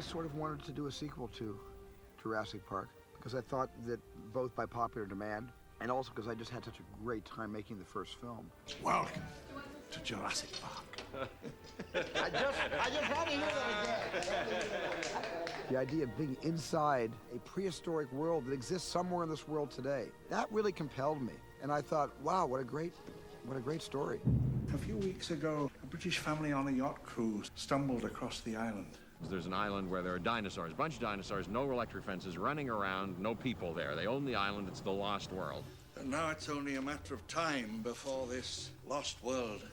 sort of wanted to do a sequel to Jurassic Park because I thought that both by popular demand and also because I just had such a great time making the first film. Welcome to Jurassic Park. I just had to hear that again. The idea of being inside a prehistoric world that exists somewhere in this world today, that really compelled me. And I thought, wow, what a great story. A few weeks ago, a British family on a yacht cruise stumbled across the island. There's an island where there are dinosaurs, a bunch of dinosaurs, no electric fences, running around, no people there. They own the island, it's the lost world. And now it's only a matter of time before this lost world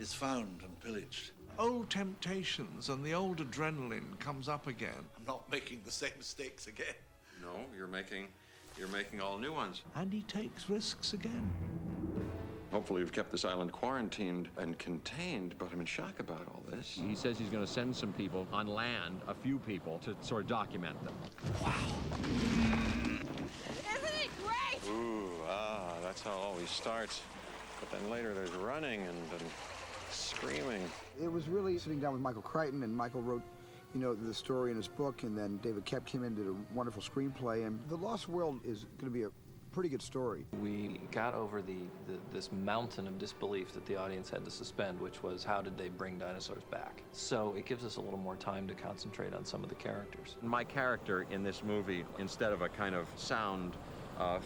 is found and pillaged. Old temptations and the old adrenaline comes up again. I'm not making the same mistakes again. No, you're making all new ones. And he takes risks again. Hopefully we've kept this island quarantined and contained, but I'm in shock about all this. He says he's going to send some people on land, a few people, to sort of document them. Wow. Isn't it great? Ooh, that's how it always starts. But then later there's running and screaming. It was really sitting down with Michael Crichton, and Michael wrote, the story in his book, and then David Koepp came in and did a wonderful screenplay, and The Lost World is going to be a pretty good story. We got over this mountain of disbelief that the audience had to suspend, which was how did they bring dinosaurs back? So it gives us a little more time to concentrate on some of the characters. My character in this movie, instead of a kind of sound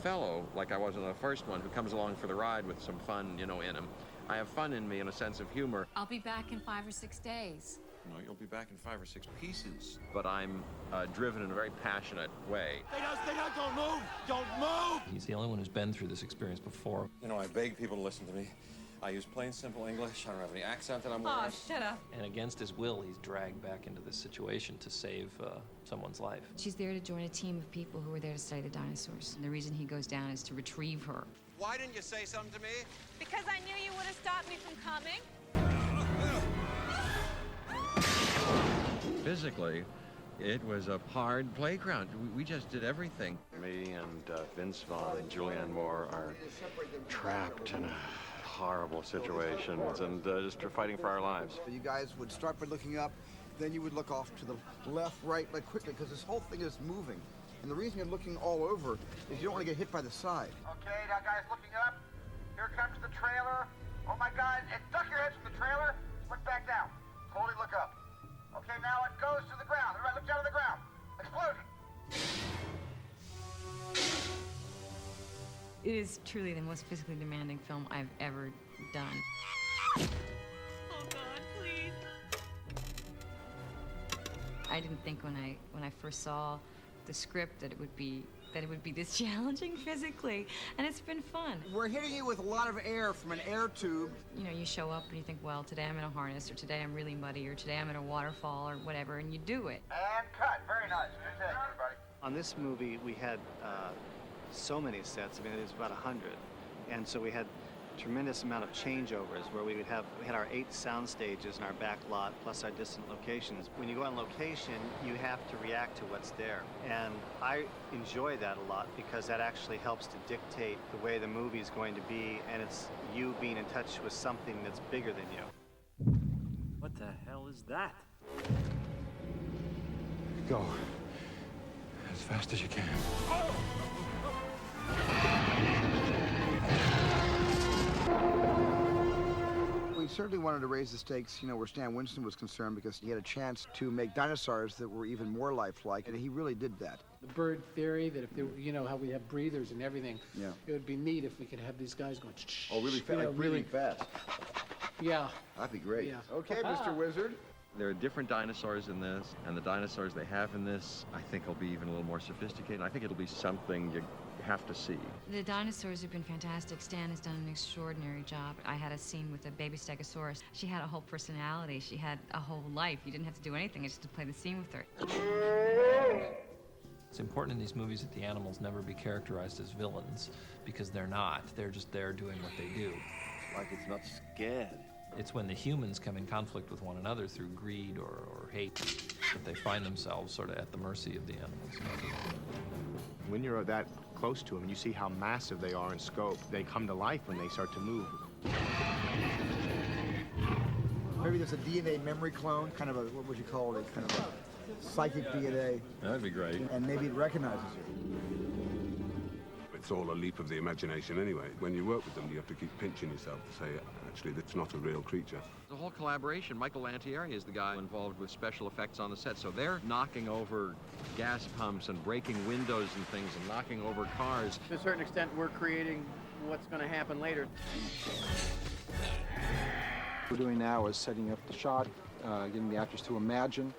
fellow like I was in the first one, who comes along for the ride with some fun, in him, I have fun in me and a sense of humor. I'll be back in 5 or 6 days. No, you'll be back in 5 or 6 pieces. But I'm driven in a very passionate way. Don't move! Don't move! He's the only one who's been through this experience before. I beg people to listen to me. I use plain, simple English. I don't have any accent that I'm Oh, shut up. And against his will, he's dragged back into this situation to save someone's life. She's there to join a team of people who are there to study the dinosaurs. And the reason he goes down is to retrieve her. Why didn't you say something to me? Because I knew you would have stopped me from coming. Physically, it was a hard playground. We just did everything. Me and Vince Vaughn and Julianne Moore are trapped in a horrible situations and just fighting for our lives. You guys would start by looking up, then you would look off to the left, right, like quickly, because this whole thing is moving. And the reason you're looking all over is you don't want to get hit by the side. Okay, now guys, looking up. Here comes the trailer. Oh my God, and duck your heads from the trailer. Look back down. Slowly look up. Okay, now it goes to the ground. All right, look down on the ground. Explosion. It is truly the most physically demanding film I've ever done. Oh, God, please. I didn't think when I first saw the script that it would be this challenging physically, and it's been fun. We're hitting you with a lot of air from an air tube. You show up and you think, well, today I'm in a harness, or today I'm really muddy, or today I'm in a waterfall, or whatever, and you do it. And cut. Very nice. Good take, everybody. On this movie, we had so many sets. I mean, it was about 100, and so we had tremendous amount of changeovers where we had our 8 sound stages in our back lot plus our distant locations. When you go on location, you have to react to what's there, and I enjoy that a lot because that actually helps to dictate the way the movie is going to be, and it's you being in touch with something that's bigger than you. What the hell is that? Go as fast as you can. We certainly wanted to raise the stakes, where Stan Winston was concerned, because he had a chance to make dinosaurs that were even more lifelike, and he really did that. The bird theory, that if they were, how we have breathers and everything, yeah, it would be neat if we could have these guys going. Oh, really fast? Really fast. Yeah. That'd be great. Yeah. Okay, Mr. Wizard. There are different dinosaurs in this, and the dinosaurs they have in this, I think, will be even a little more sophisticated. I think it'll be something you have to see. The dinosaurs have been fantastic. Stan has done an extraordinary job. I had a scene with a baby stegosaurus. She had a whole personality. She had a whole life. You didn't have to do anything, just to play the scene with her. It's important in these movies that the animals never be characterized as villains, because they're not. They're just there doing what they do. Like it's not scared. It's when the humans come in conflict with one another through greed or hate that they find themselves sort of at the mercy of the animals. When you're that close to them, you see how massive they are in scope. They come to life when they start to move. Maybe there's a DNA memory clone, kind of a, what would you call it, kind of a psychic DNA, That'd be great. and maybe it recognizes you. It's all a leap of the imagination anyway. When you work with them, you have to keep pinching yourself to say, actually, that's not a real creature. The whole collaboration, Michael Lantieri is the guy involved with special effects on the set, so they're knocking over gas pumps and breaking windows and things and knocking over cars. To a certain extent, we're creating what's going to happen later. What we're doing now is setting up the shot, getting the actors to imagine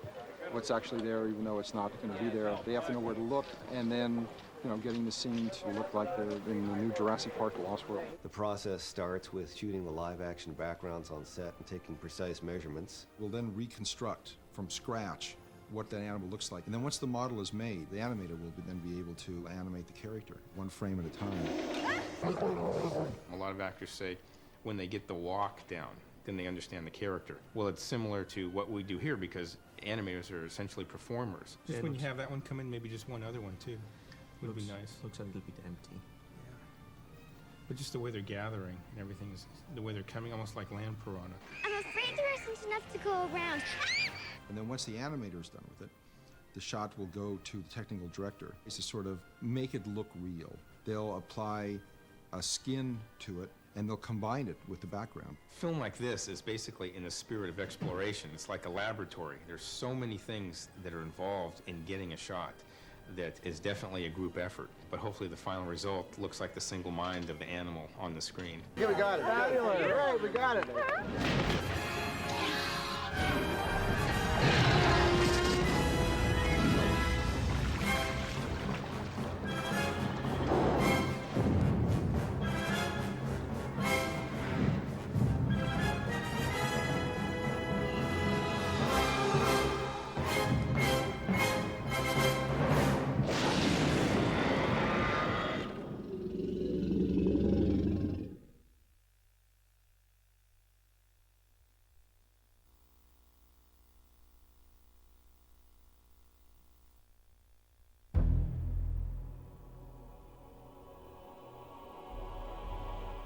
what's actually there, even though it's not going to be there. They have to know where to look, and then getting the scene to look like they're in the new Jurassic Park: The Lost World. The process starts with shooting the live-action backgrounds on set and taking precise measurements. We'll then reconstruct from scratch what that animal looks like. And then once the model is made, the animator will then be able to animate the character, one frame at a time. A lot of actors say when they get the walk down, then they understand the character. Well, it's similar to what we do here because animators are essentially performers. Just when you have that one come in, maybe just one other one too. Would be nice. Looks a little bit empty. But just the way they're gathering and everything is the way they're coming, almost like land piranha. I'm afraid there isn't enough to go around. And then once the animator is done with it, the shot will go to the technical director. It's to sort of make it look real. They'll apply a skin to it, and they'll combine it with the background. Film like this is basically in the spirit of exploration. It's like a laboratory. There's so many things that are involved in getting a shot that is definitely a group effort. But hopefully the final result looks like the single mind of the animal on the screen. Yeah, we got it. Fabulous. Right, we got it.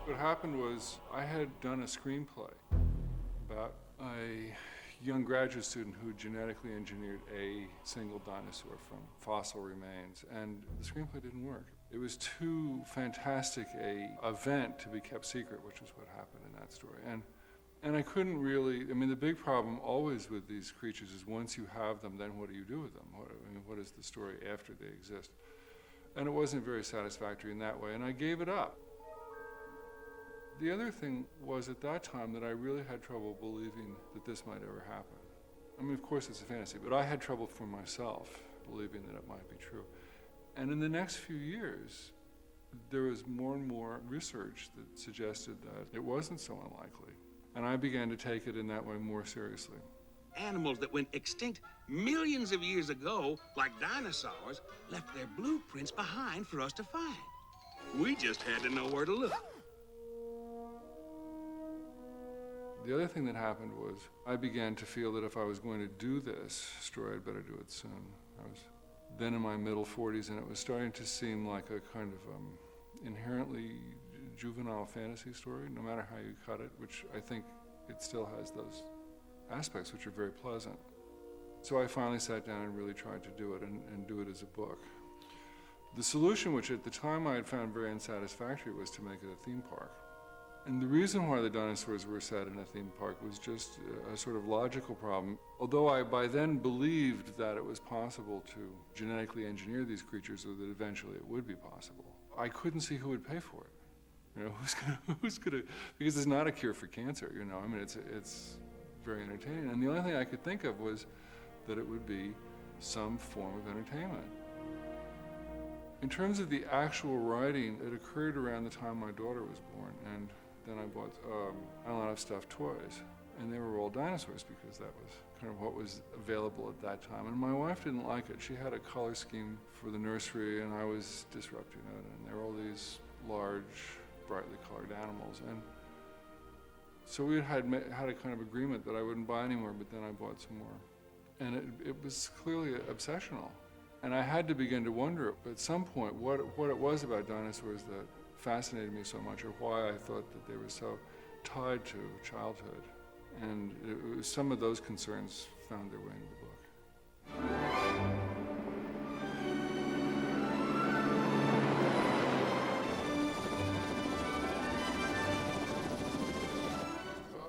What happened was I had done a screenplay about a young graduate student who genetically engineered a single dinosaur from fossil remains, and the screenplay didn't work. It was too fantastic a event to be kept secret, which is what happened in that story. And I couldn't really, I mean, the big problem always with these creatures is once you have them, then what do you do with them? What is the story after they exist? And it wasn't very satisfactory in that way, and I gave it up. The other thing was at that time that I really had trouble believing that this might ever happen. I mean, of course it's a fantasy, but I had trouble for myself believing that it might be true. And in the next few years, there was more and more research that suggested that it wasn't so unlikely. And I began to take it in that way more seriously. Animals that went extinct millions of years ago, like dinosaurs, left their blueprints behind for us to find. We just had to know where to look. The other thing that happened was I began to feel that if I was going to do this story, I'd better do it soon. I was then in my middle 40s, and it was starting to seem like a kind of inherently juvenile fantasy story, no matter how you cut it, which I think it still has those aspects which are very pleasant. So I finally sat down and really tried to do it and do it as a book. The solution, which at the time I had found very unsatisfactory, was to make it a theme park. And the reason why the dinosaurs were set in a theme park was just a sort of logical problem. Although I by then believed that it was possible to genetically engineer these creatures, or that eventually it would be possible, I couldn't see who would pay for it. You know, who's gonna, because it's not a cure for cancer, you know, I mean, it's very entertaining. And the only thing I could think of was that it would be some form of entertainment. In terms of the actual writing, it occurred around the time my daughter was born, and then I bought a lot of stuffed toys, and they were all dinosaurs because that was kind of what was available at that time. And my wife didn't like it. She had a color scheme for the nursery, and I was disrupting it, and there were all these large, brightly colored animals. And so we had a kind of agreement that I wouldn't buy any more, but then I bought some more. And it was clearly obsessional. And I had to begin to wonder at some point what it was about dinosaurs that fascinated me so much, or why I thought that they were so tied to childhood. And some of those concerns found their way into the book.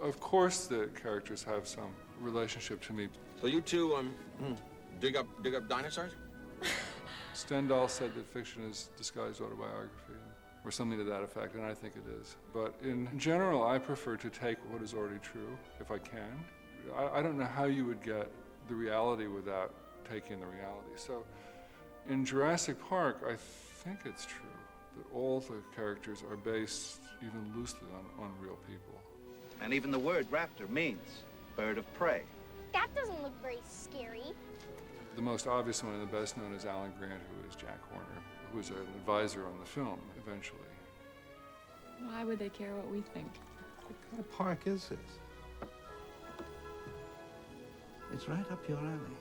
Of course the characters have some relationship to me. So you two, dig up dinosaurs? Stendhal said that fiction is disguised autobiography, or something to that effect, and I think it is. But in general, I prefer to take what is already true, if I can. I don't know how you would get the reality without taking the reality. So in Jurassic Park, I think it's true that all the characters are based even loosely on real people. And even the word raptor means bird of prey. That doesn't look very scary. The most obvious one and the best known is Alan Grant, who is Jack Horner, who was an advisor on the film eventually. Why would they care what we think? What kind of park is this? It's right up your alley.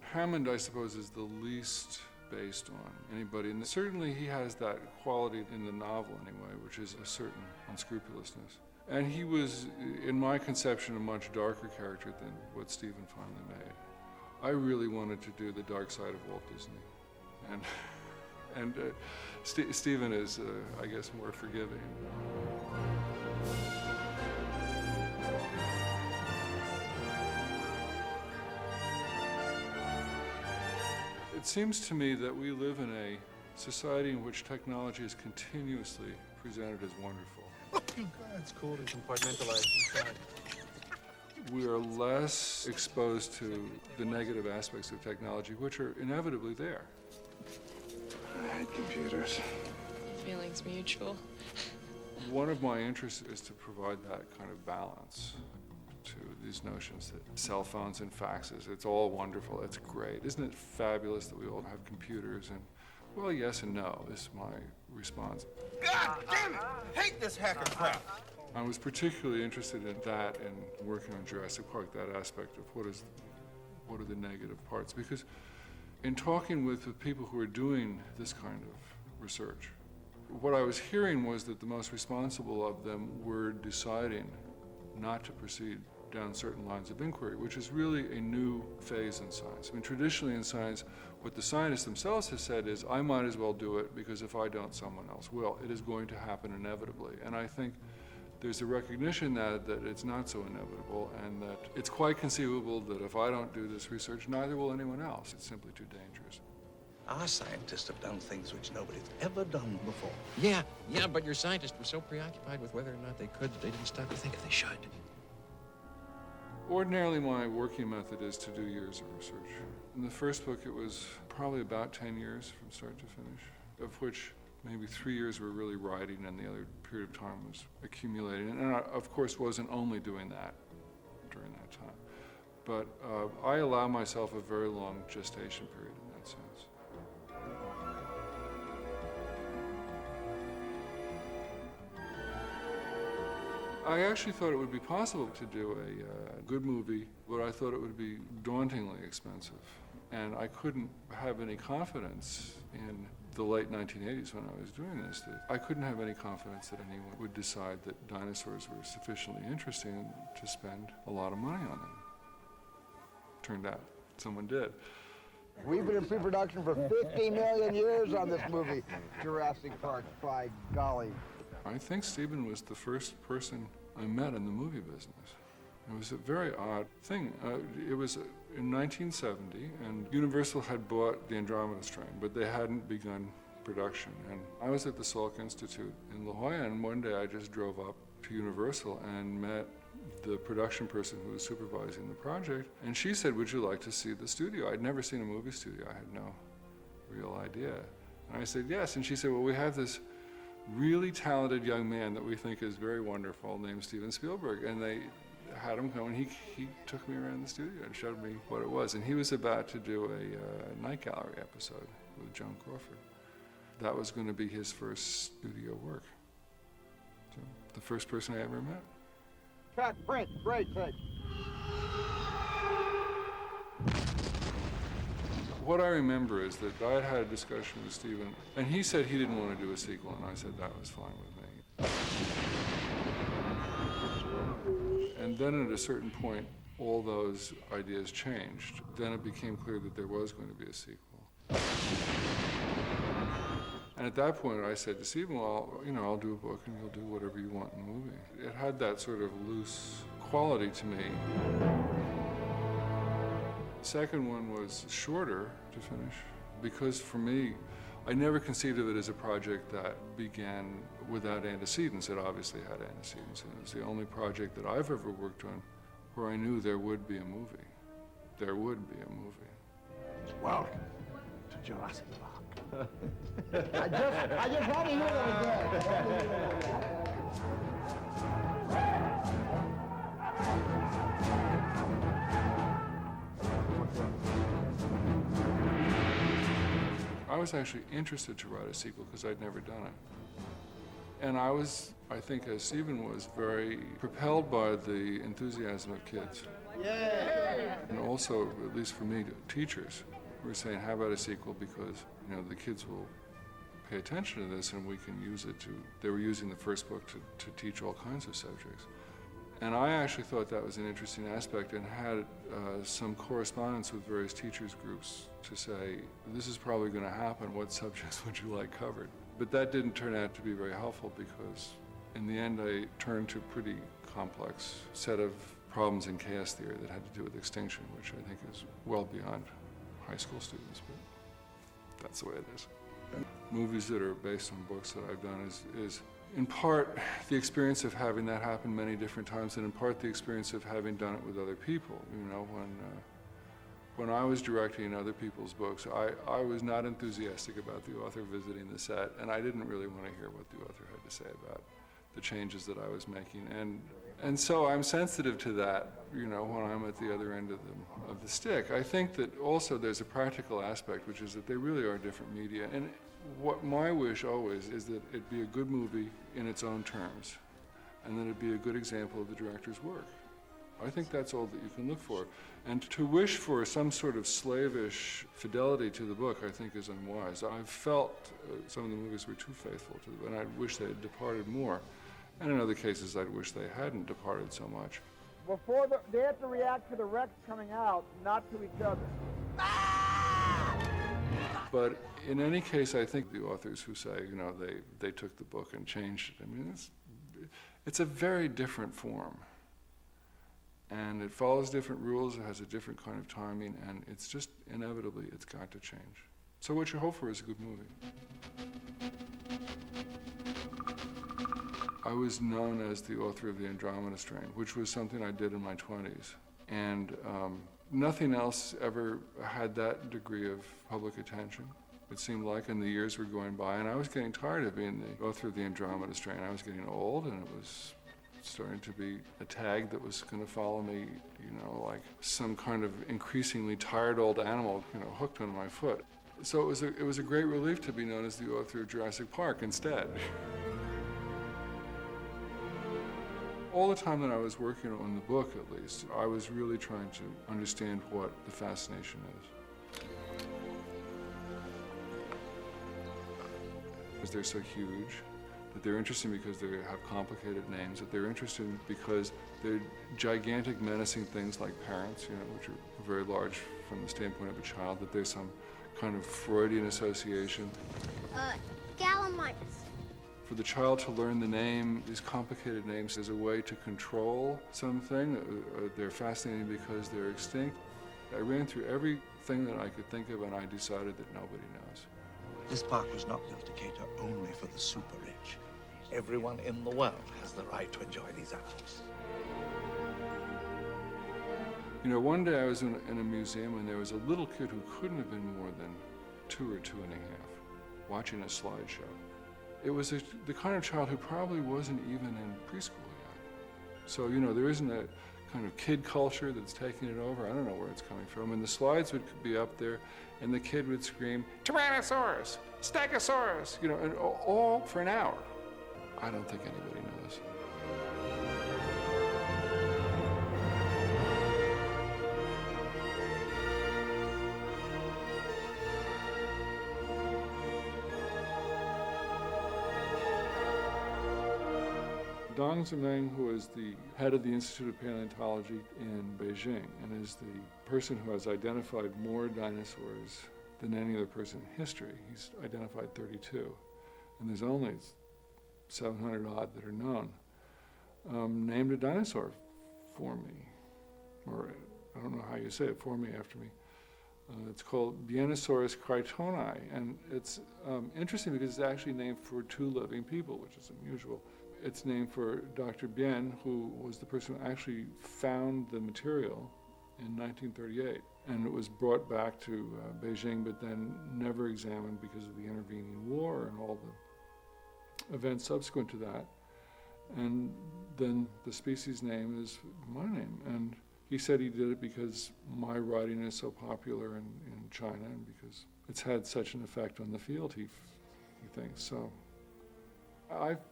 Hammond, I suppose, is the least based on anybody, and certainly he has that quality in the novel anyway, which is a certain unscrupulousness. And he was, in my conception, a much darker character than what Stephen finally made. I really wanted to do the dark side of Walt Disney, and Stephen is, I guess, more forgiving. It seems to me that we live in a society in which technology is continuously presented as wonderful. It's cool to compartmentalize inside. We are less exposed to the negative aspects of technology, which are inevitably there. I hate computers. Feelings mutual. One of my interests is to provide that kind of balance to these notions that cell phones and faxes, it's all wonderful, it's great. Isn't it fabulous that we all have computers? And, well, yes and no is my response. God damn it! Hate this hacker crap! I was particularly interested in that and working on Jurassic Park, that aspect of what are the negative parts. Because in talking with the people who are doing this kind of research, what I was hearing was that the most responsible of them were deciding not to proceed down certain lines of inquiry, which is really a new phase in science. I mean, traditionally in science, what the scientists themselves have said is, I might as well do it because if I don't, someone else will. It is going to happen inevitably. And I think there's a recognition that it's not so inevitable, and that it's quite conceivable that if I don't do this research, neither will anyone else. It's simply too dangerous. Our scientists have done things which nobody's ever done before. Yeah, but your scientists were so preoccupied with whether or not they could that they didn't stop to think if they should. Ordinarily, my working method is to do years of research. In the first book, it was probably about 10 years from start to finish, of which maybe 3 years were really writing and the other period of time was accumulating. And I, of course, wasn't only doing that during that time. But I allow myself a very long gestation period in that sense. I actually thought it would be possible to do a good movie, but I thought it would be dauntingly expensive. And I couldn't have any confidence in the late 1980s when I was doing this, that I couldn't have any confidence that anyone would decide that dinosaurs were sufficiently interesting to spend a lot of money on them. Turned out someone did. We've been in pre-production for 50 million years on this movie, Jurassic Park, by golly. I think Stephen was the first person I met in the movie business. It was a very odd thing. It was in 1970, and Universal had bought the Andromeda strain, but they hadn't begun production. And I was at the Salk Institute in La Jolla, and one day I just drove up to Universal and met the production person who was supervising the project, and she said, would you like to see the studio? I'd never seen a movie studio. I had no real idea. And I said, yes. And she said, well, we have this really talented young man that we think is very wonderful named Steven Spielberg. And they had him come, and he took me around the studio and showed me what it was. And he was about to do a Night Gallery episode with Joan Crawford. That was going to be his first studio work. So, the first person I ever met. Cut, print, great, take. What I remember is that I had a discussion with Stephen, and he said he didn't want to do a sequel, and I said that was fine with me. And then at a certain point, all those ideas changed. Then it became clear that there was going to be a sequel. And at that point, I said to Stephen, well, I'll do a book and you'll do whatever you want in the movie. It had that sort of loose quality to me. The second one was shorter to finish because for me, I never conceived of it as a project that began without antecedents. It obviously had antecedents, and it was the only project that I've ever worked on where I knew there would be a movie. There would be a movie. Welcome to Jurassic Park. I just had to hear that again. I was actually interested to write a sequel because I'd never done it. And I think as Stephen was, very propelled by the enthusiasm of kids. Yay! And also, at least for me, teachers were saying, how about a sequel because, the kids will pay attention to this and we can use it they were using the first book to teach all kinds of subjects. And I actually thought that was an interesting aspect and had some correspondence with various teachers groups to say, this is probably going to happen, what subjects would you like covered? But that didn't turn out to be very helpful because in the end I turned to a pretty complex set of problems in chaos theory that had to do with extinction, which I think is well beyond high school students, but that's the way it is. Movies that are based on books that I've done is in part the experience of having that happen many different times, and in part the experience of having done it with other people. When I was directing other people's books, I was not enthusiastic about the author visiting the set, and I didn't really want to hear what the author had to say about the changes that I was making. And so I'm sensitive to that, when I'm at the other end of the stick. I think that also there's a practical aspect, which is that they really are different media. And what my wish always is that it be a good movie in its own terms, and that it be a good example of the director's work. I think that's all that you can look for. And to wish for some sort of slavish fidelity to the book, I think, is unwise. I've felt some of the movies were too faithful to the book, and I wish they had departed more. And in other cases, I'd wish they hadn't departed so much. Before they have to react to the wrecks coming out, not to each other. But in any case, I think the authors who say, they took the book and changed it, it's a very different form. And it follows different rules, it has a different kind of timing, and it's just inevitably, it's got to change. So what you hope for is a good movie. I was known as the author of The Andromeda Strain, which was something I did in my 20s. And nothing else ever had that degree of public attention. It seemed like, and the years were going by, and I was getting tired of being the author of The Andromeda Strain. I was getting old, and it was starting to be a tag that was going to follow me, like some kind of increasingly tired old animal, hooked on my foot. So it was a great relief to be known as the author of Jurassic Park instead. All the time that I was working on the book, at least, I was really trying to understand what the fascination is. Because they're so huge, that they're interesting because they have complicated names, that they're interesting because they're gigantic, menacing things like parents, which are very large from the standpoint of a child, that there's some kind of Freudian association. Gallimimus. For the child to learn the name, these complicated names, as a way to control something. They're fascinating because they're extinct. I ran through everything that I could think of, and I decided that nobody knows. This park was not built to cater only for the super rich. Everyone in the world has the right to enjoy these animals. One day I was in a museum, and there was a little kid who couldn't have been more than 2 or 2 and a half, watching a slideshow. It was the kind of child who probably wasn't even in preschool yet. So, there isn't a kind of kid culture that's taking it over. I don't know where it's coming from. And the slides would be up there, and the kid would scream, Tyrannosaurus, Stegosaurus, and all for an hour. I don't think anybody knows. Dong Zemeng, who is the head of the Institute of Paleontology in Beijing and is the person who has identified more dinosaurs than any other person in history. He's identified 32. and there's only 700 odd that are known, named a dinosaur for me, or I don't know how you say it, for me, after me. It's called Bienosaurus crichtoni, and it's interesting because it's actually named for 2 living people, which is unusual. It's named for Dr. Bien, who was the person who actually found the material in 1938, and it was brought back to Beijing, but then never examined because of the intervening war and all the events subsequent to that. And then the species name is my name, and he said he did it because my writing is so popular in China and because it's had such an effect on the field, he thinks. So I've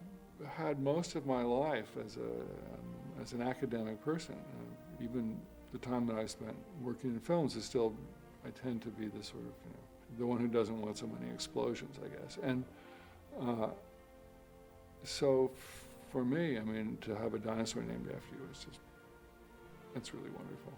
had most of my life as an academic person. Even the time that I spent working in films is still, I tend to be the sort of, the one who doesn't want so many explosions, I guess. And so for me, I mean, to have a dinosaur named after you is just, it's really wonderful.